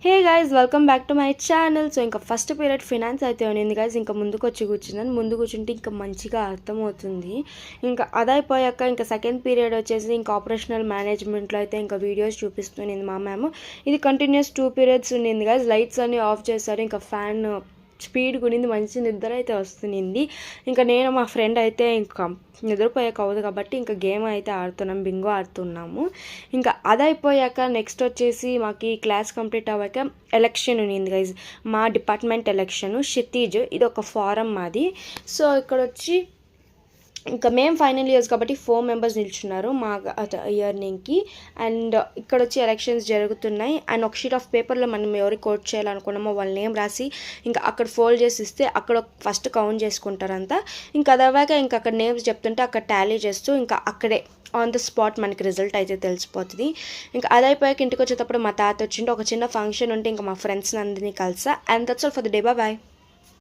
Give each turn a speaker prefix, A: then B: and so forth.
A: Hey guys welcome back to my channel. So ఇంకా first period finance అయితే ఉన్నింది guys. ఇంకా ముందుకు వచ్చి కూర్చున్నాను. ముందు కూర్చుంటే ఇంకా మంచిగా అర్థమవుతుంది. ఇంకా అదైపోయాక ఇంకా సెకండ్ పీరియడ్ వచ్చేసి ఇంకా ఆపరేషనల్ మేనేజ్మెంట్లో అయితే ఇంకా వీడియోస్ చూపిస్తుంది మా మ్యామ్. ఇది కంటిన్యూస్ 2 పీరియడ్స్ ఉన్నింది గైస్. లైట్స్ అన్నీ ఆఫ్ చేశారు. ఇంకా ఫ్యాన్ స్పీడ్ కొనింది, మంచి నిద్ర అయితే వస్తుంది. ఇంకా నేను మా ఫ్రెండ్ అయితే ఇంకా నిద్రపోయాక అవ్వదు కాబట్టి ఇంకా గేమ్ అయితే ఆడుతున్నాం, బింగో ఆడుతున్నాము. ఇంకా అదైపోయాక నెక్స్ట్ వచ్చేసి మాకు ఈ క్లాస్ కంప్లీట్ అవ్వాక ఎలక్షన్ ఉన్నింది గైజ్. మా డిపార్ట్మెంట్ ఎలక్షన్ క్షితీజ్, ఇది ఒక ఫారం మాది. సో ఇక్కడ వచ్చి ఇంకా మేము ఫైనల్ ఇయర్స్ కాబట్టి 4 మెంబర్స్ నిల్చున్నారు మా ఇయర్నింగ్కి. అండ్ ఇక్కడ వచ్చి ఎలక్షన్స్ జరుగుతున్నాయి. అండ్ ఒక షీట్ ఆఫ్ పేపర్లో మనం ఎవరికి కోట్ చేయాలనుకున్నామో వాళ్ళ నేమ్ రాసి ఇంకా అక్కడ ఫోల్డ్ చేసి ఇస్తే అక్కడ ఫస్ట్ కౌంట్ చేసుకుంటారంతా. ఇంకా అదవ్వాక ఇంకా అక్కడ నేమ్స్ చెప్తుంటే అక్కడ టాలీ చేస్తూ ఇంకా అక్కడే ఆన్ ద స్పాట్ మనకి రిజల్ట్ అయితే తెలిసిపోతుంది. ఇంకా అదైపోయాక ఇంటికి వచ్చేటప్పుడు మా తాత వచ్చింటే ఒక చిన్న ఫంక్షన్ ఉంటే ఇంకా మా ఫ్రెండ్స్ని అందరినీ కలిసా. And that's all for the day. Bye.